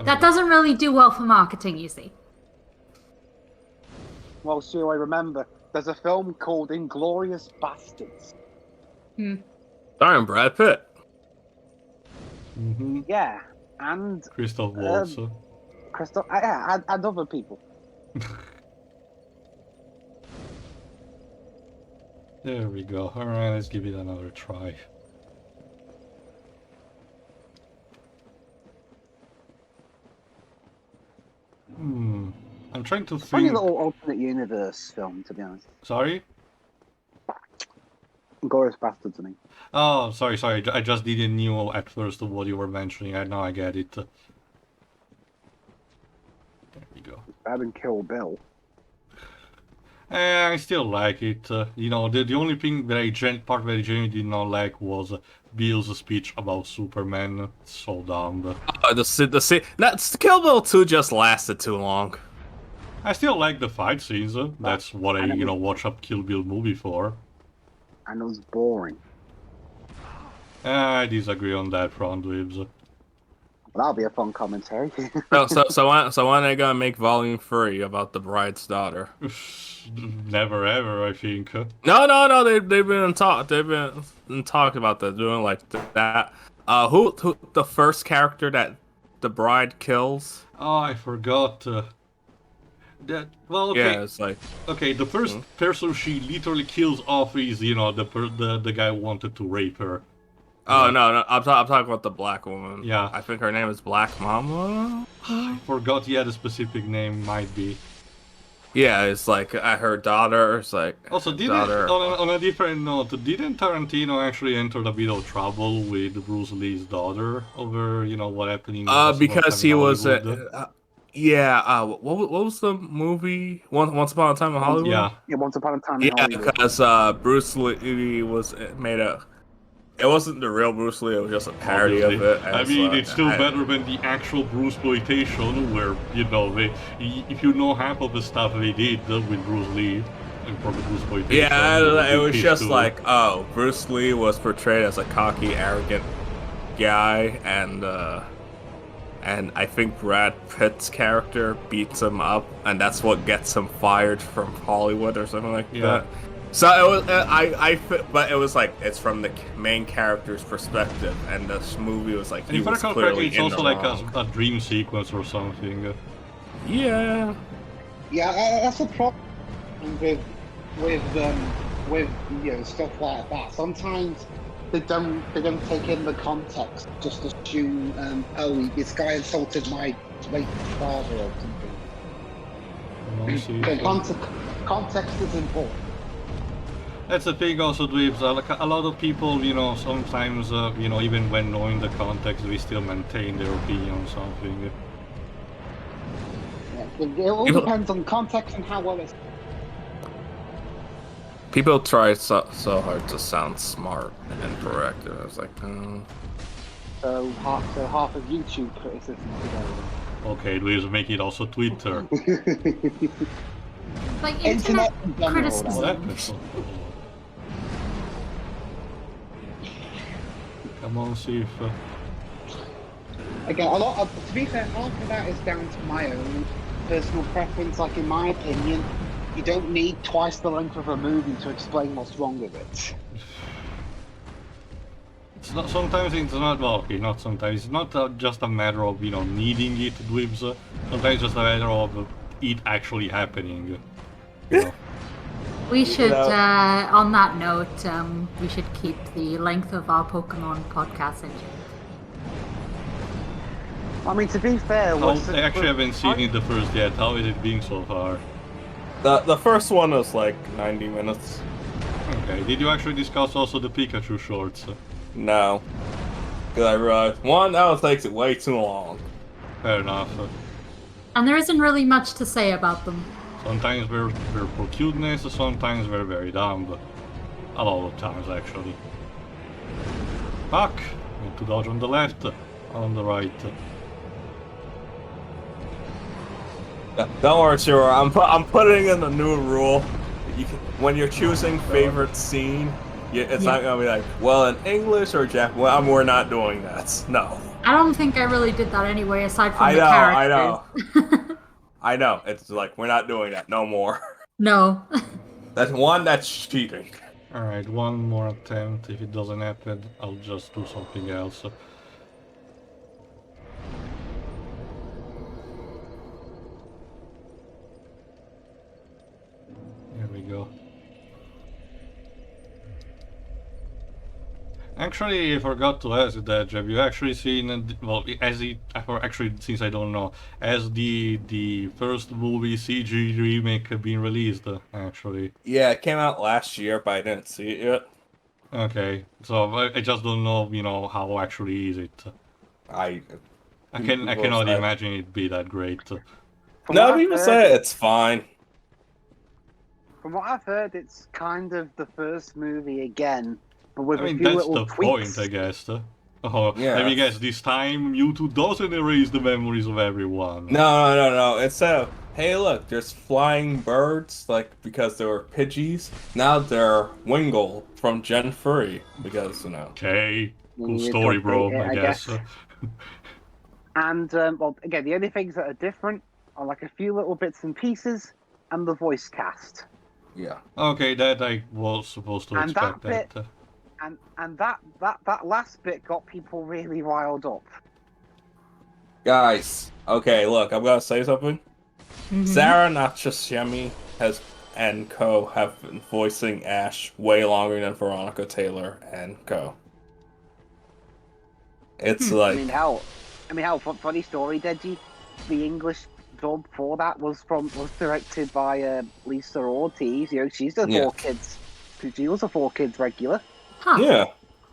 That doesn't really do well for marketing, you see. Well, sure, I remember. There's a film called Inglourious Bastards. Starring Brad Pitt. Mm-hmm. Yeah, and... Christoph Waltz. Yeah, and other people. There we go. Alright, let's give it another try. I'm trying to think... Funny little alternate universe film, to be honest. Sorry? Inglourious Bastards, I mean. Oh, sorry. I just didn't know at first what you were mentioning. Now I get it. There we go. Better than Kill Bill. I still like it. The only thing that I genuinely did not like was Bill's speech about Superman. It's so dumb. Kill Bill 2 just lasted too long. I still like the fight scenes. That's what I watch a Kill Bill movie for. And it was boring. I disagree on that front, Wibs. Well, that'll be a fun commentary. So when are they gonna make Volume 3 about the bride's daughter? Never ever, I think. No. They've been in talk. They've been in talk about that, doing like that. Who the first character that the bride kills? Oh, I forgot. Okay. Yeah, it's like... Okay, the first person she literally kills off is, the guy who wanted to rape her. Oh, no, I'm talking about the black woman. Yeah. I think her name is Black Mama? I forgot, the specific name might be. Yeah, it's like her daughter. It's like also, on a different note, didn't Tarantino actually enter a bit of trouble with Bruce Lee's daughter over, what happened? Because he was what was the movie? Once Upon a Time in Hollywood? Yeah, Once Upon a Time in Hollywood. Yeah, because Bruce Lee was made a... It wasn't the real Bruce Lee, it was just a parody of it. I mean, it's still better than the actual Bruceploitation, where, if you know half of the stuff they did with Bruce Lee, and probably Bruceploitation... Yeah, it was just like, Bruce Lee was portrayed as a cocky, arrogant guy, and and I think Brad Pitt's character beats him up, and that's what gets him fired from Hollywood or something like that. So it was, but it was like it's from the main character's perspective, and this movie was like he if I was recall clearly correctly, it's in also the like wrong. a dream sequence or something. Yeah. Yeah, that's a problem with stuff like that. Sometimes they don't take in the context. Just assume, this guy insulted my late father or something. The context is important. That's the thing also, Dweebs. Like a lot of people, sometimes, even when knowing the context, we still maintain their opinion on something. Yeah, it all depends on context and how well it's. People try so hard to sound smart and correct. I was like, oh. So half of YouTube criticism today. Okay, Dweebs, make it also Twitter. Like Internet internet in general, criticism. What happened? Come on, see if... Again, to be fair, half of that is down to my own personal preference. Like, in my opinion, you don't need twice the length of a movie to explain what's wrong with it. It's not, sometimes it's not, well, okay, not sometimes. It's not just a matter of, needing it, Dweebs. Sometimes it's just a matter of it actually happening. We should, on that note, we should keep the length of our Pokemon podcast in check. I mean, to be fair, I actually haven't seen it the first yet. How is it being so far? The first one was like 90 minutes. Okay, did you actually discuss also the Pikachu shorts? No. Because I realized, one, that takes it way too long. Fair enough. And there isn't really much to say about them. Sometimes we're for cuteness, sometimes we're very dumb, but a lot of times actually. Fuck! Need to dodge on the left, on the right. Don't worry, sure. I'm putting in a new rule. When you're choosing favorite scene, it's not gonna be like, well, in English or Japanese. Well, we're not doing that. No. I don't think I really did that anyway, aside from the I characters. know. I know. It's like we're not doing that no more. No. That's cheating. Alright, one more attempt. If it doesn't happen, I'll just do something else. Here we go. Actually, I forgot to ask that. Have you actually seen? Actually, since I don't know, has the first movie CG remake been released? Actually. Yeah, it came out last year, but I didn't see it yet. Okay, so I just don't know, how actually is it. I cannot imagine it be that great. No, people say it's fine. From what I've heard, it's kind of the first movie again. But with a few that's little the tweaks. point, I guess. Yeah. Let me guess, this time Mewtwo doesn't erase the memories of everyone. No. It's hey, look, there's flying birds, like, because they were Pidgeys. Now they're Wingull from Gen 3, because, Okay, cool story, bro, I guess. And, again, the only things that are different are, like, a few little bits and pieces and the voice cast. Yeah. Okay, that I was supposed to And expect that that. And that last bit got people really riled up. Guys, okay, look, I'm gonna say something. Sarah Nakashimi and co have been voicing Ash way longer than Veronica Taylor and co. It's like... I mean, how funny story, Deji. The English dub for that was directed by Lisa Ortiz. She's the 4Kids. She was a 4Kids regular. Huh. Yeah.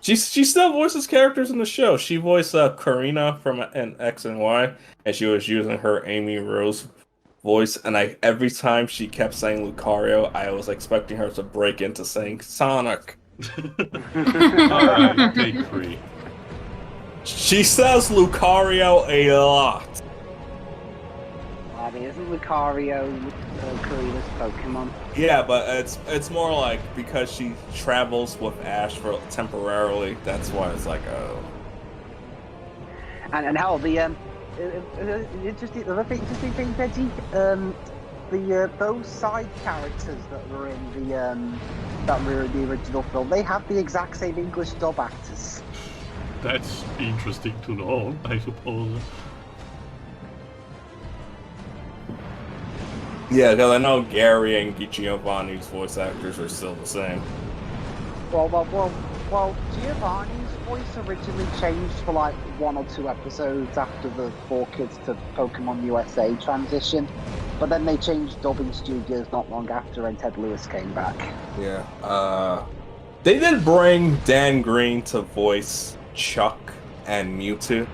She still voices characters in the show. She voiced Karina from an X and Y, and she was using her Amy Rose voice, and every time she kept saying Lucario, I was expecting her to break into saying Sonic. Alright, take 3. She says Lucario a lot. I mean, isn't Lucario Karina's Pokemon? Yeah, but it's more like because she travels with Ash for temporarily. That's why it's like, oh. And hell, the Interesting. The other interesting thing, Veggie. Those side characters that were in the original film, they have the exact same English dub actors. That's interesting to know, I suppose. Yeah, because I know Gary and Giovanni's voice actors are still the same. Well, Giovanni's voice originally changed for like 1 or 2 episodes after the 4 Kids to Pokemon USA transition, but then they changed dubbing studios not long after and Ted Lewis came back. Yeah. They did bring Dan Green to voice Chuck and Mewtwo,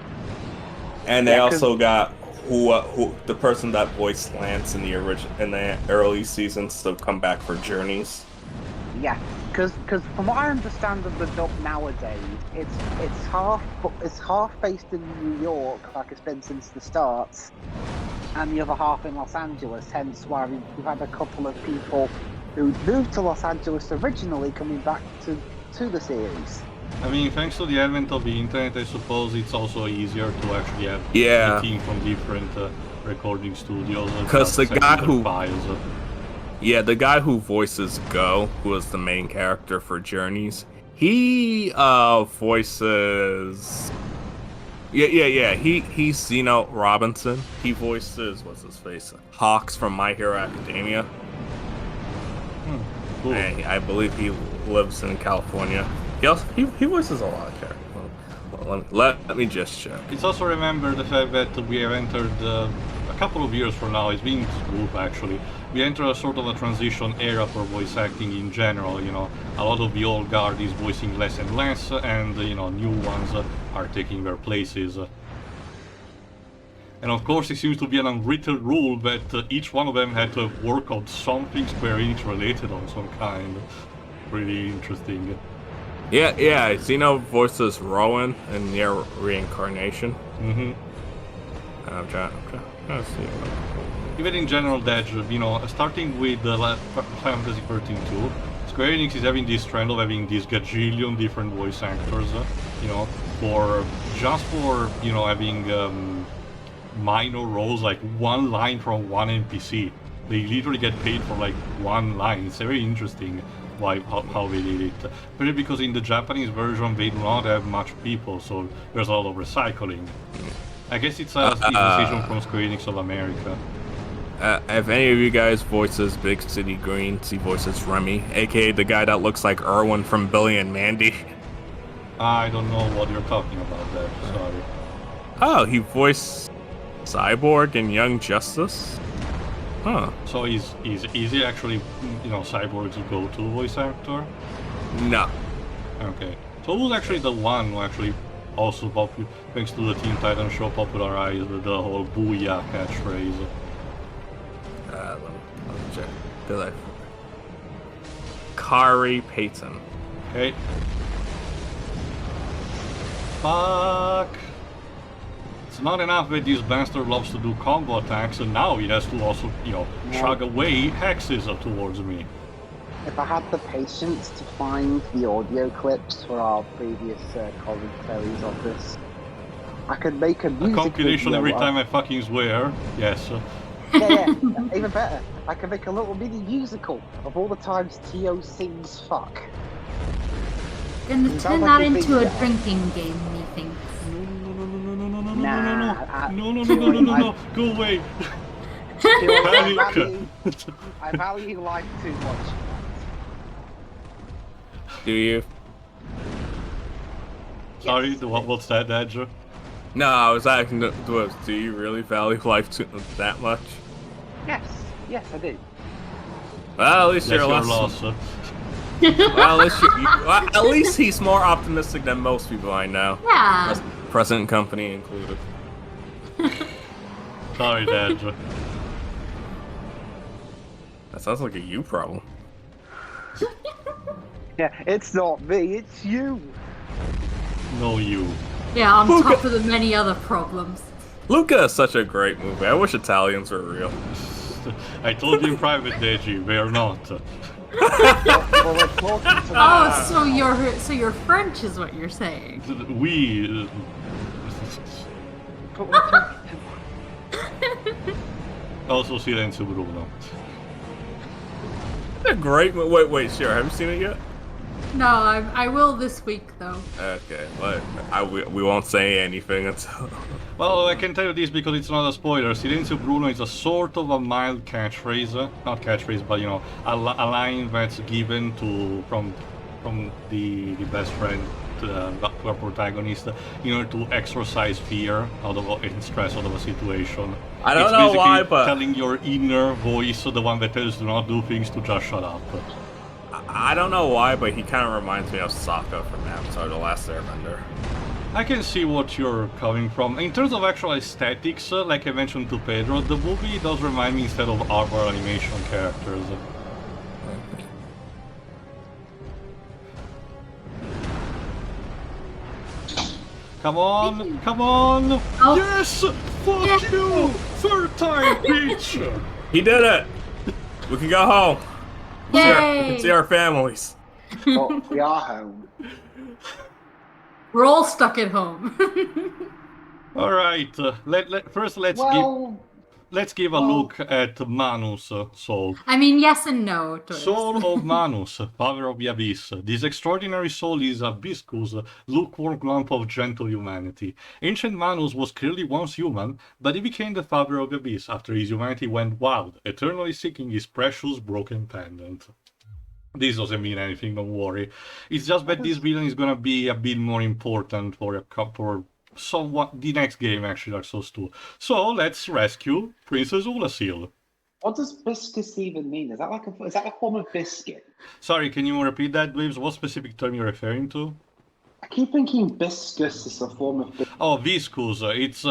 and they also got who the person that voiced Lance in the early seasons to come back for Journeys. Yeah, because from what I understand of the dub nowadays, it's half based in New York, like it's been since the start, and the other half in Los Angeles. Hence why we've had a couple of people who moved to Los Angeles originally coming back to the series. I mean, thanks to the advent of the internet, I suppose it's also easier to actually have Yeah. a team from different recording studios. Because the guy who files. Yeah, the guy who voices Go, who is the main character for Journeys, he voices. Yeah. He's Zeno Robinson. He voices what's his face? Hawks from My Hero Academia. Cool. And I believe he lives in California. He voices a lot of characters. Let me just check. It's also remember the fact that we have entered a couple of years from now. It's been smooth actually. We enter a sort of a transition era for voice acting in general. You know, a lot of the old guard is voicing less and less, and new ones are taking their places. And of course, it seems to be an unwritten rule that each one of them had to work on something Square Enix related on some kind. Pretty interesting. Yeah. Zeno voices Rowan in Near Reincarnation. Mm-hmm. I'm trying to see. Even in general, that starting with Final Fantasy 13-2, Square Enix is having this trend of having these gajillion different voice actors, for having minor roles, like one line from one NPC. They literally get paid for like one line. It's very interesting how they did it. Probably because in the Japanese version they do not have much people, so there's a lot of recycling. I guess it's a decision from Square Enix of America. If any of you guys voices Big City Greens, he voices Remy, aka the guy that looks like Erwin from Billy and Mandy. I don't know what you're talking about there, sorry. Oh, he voiced Cyborg in Young Justice? Huh. So is he actually, Cyborg's go-to voice actor? No. Okay. So who's actually the one who actually also, thanks to the Teen Titans show, popularized the whole Booyah catchphrase? Let me check. Did I? Kari Payton. Okay. Fuck. It's not enough that this bastard loves to do combo attacks, and now he has to also, chug away hexes towards me. If I had the patience to find the audio clips for our previous commentaries of this, I could make a music compilation video every time I fucking swear. Yes. Yeah, even better. I could make a little mini musical of all the times Teo sings fuck. Gonna Sounds turn like that a into a big- drinking game, methinks. No, go away. I value life too much. Do you? Sorry, what's that, Andrew? No, I was asking, do you really value life that much? Yes, I do. Well, at least That's you're your less. loss. Well, at least he's more optimistic than most people I know. Yeah. Present company included. Sorry, Andrew. That sounds like a you problem. Yeah, it's not me, it's you. No, you. Yeah, on top of the many other problems. Luca is such a great movie. I wish Italians were real. I told you in private, Deji, they are not. Well, we're talking to Oh, so you're French is what you're saying. We. but we're talking to Also Silenzio Bruno. They're great. Wait, Shira, have you seen it yet? No, I will this week though. Okay, but we won't say anything until. Well, I can tell you this because it's not a spoiler. Silenzio Bruno is a sort of a mild catchphrase, not catchphrase, but you know, a line that's given to from the best friend to our protagonist in order to exorcise fear out of and stress out of a situation. I don't it's know basically why, but telling your inner voice, the one that tells you to not do things, to just shut up. I don't know why, but he kind of reminds me of Sokka from Avatar: The Last Airbender. I can see what you're coming from. In terms of actual aesthetics, like I mentioned to Pedro, the movie does remind me instead of other animation characters. Come on, come on! Oh. Yes! Fuck Yeah. you! Third time, bitch! He did it! We can go home. We Yay! can see our families. But we are home. We're all stuck at home. Alright, first let's give a look at Manus' soul. I mean, yes and no. Torres. Soul of Manus, Father of the Abyss. This extraordinary soul is a viscous, lukewarm lump of gentle humanity. Ancient Manus was clearly once human, but he became the Father of the Abyss after his humanity went wild, eternally seeking his precious broken pendant. This doesn't mean anything, don't worry. It's just that this villain is gonna be a bit more important for somewhat the next game, actually, Dark Souls 2. So let's rescue Princess Oolacile. What does biscuits even mean? Is that a form of biscuit? Sorry, can you repeat that, Waves? What specific term you're referring to? I keep thinking viscous is a form of biscuit. Oh, viscous. It's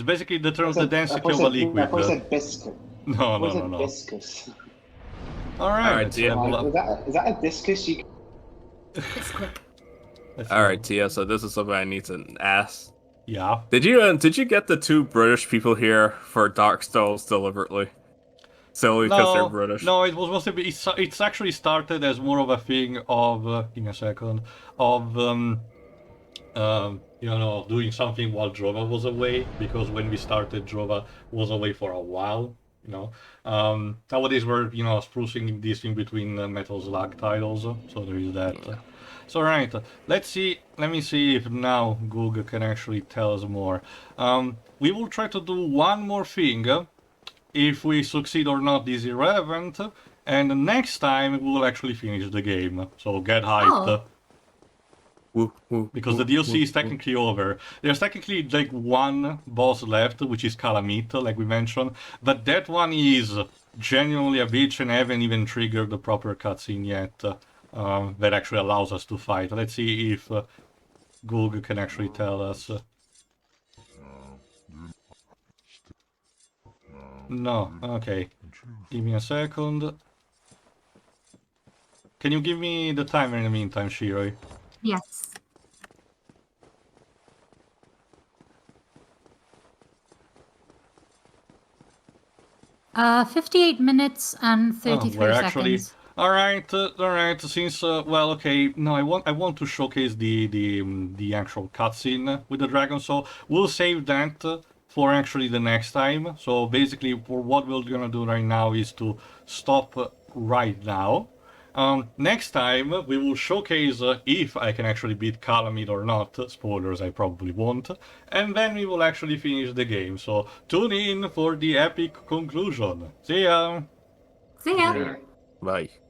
basically the term of the density of a liquid. I thought it said biscuit. No. Viscous. Alright, Tia. Is that a discus? It's quick. Alright, Tia, so this is something I need to ask. Yeah. Did you get the two British people here for Dark Souls deliberately? Solely because they're British? No, it was mostly it's actually started as more of a thing of give me a second, of doing something while Drova was away, because when we started Drova was away for a while. Nowadays we're sprucing this in between Metal Slug titles, so there is that. So right, let me see if now Google can actually tell us more. We will try to do one more thing. If we succeed or not is irrelevant, and next time we will actually finish the game. So get hyped. Because the DLC is technically over. There's technically like one boss left, which is Calamite, like we mentioned, but that one is genuinely a bitch and haven't even triggered the proper cutscene yet that actually allows us to fight. Let's see if Google can actually tell us. No, okay. Give me a second. Can you give me the timer in the meantime, Shiroi? Yes. Uh, 58 minutes and 33 we're seconds. actually all right. Since well, okay. No, I want to showcase the actual cutscene with the dragon. So we'll save that for actually the next time. So basically, for what we're gonna do right now is to stop right now. Next time we will showcase if I can actually beat Calamite or not. Spoilers, I probably won't. And then we will actually finish the game. So tune in for the epic conclusion. See ya! See ya! Bye.